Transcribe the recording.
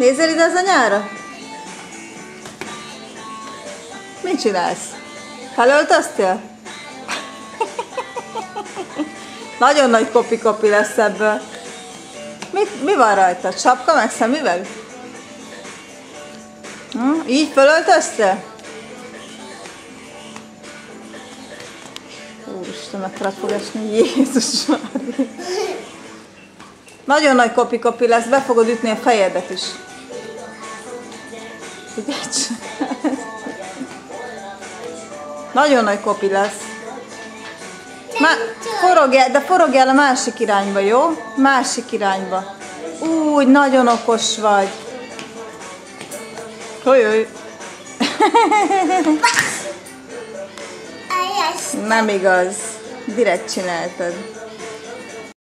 Nézzél ide az anyára? Mit csinálsz? Felöltöztél? Nagyon nagy kopi-kopi lesz ebből. Mi van rajta? Sapka meg szemüveg? Így felöltöztél? Úristen, mekkorát fog esni, Jézus Mária. Nagyon nagy kopi-kopi lesz, be fogod ütni a fejedet is. Nagyon nagy kopi lesz. Forogjál, de forogjál a másik irányba, jó? Másik irányba. Úgy, nagyon okos vagy. Ujj. Nem igaz. Direkt csináltad.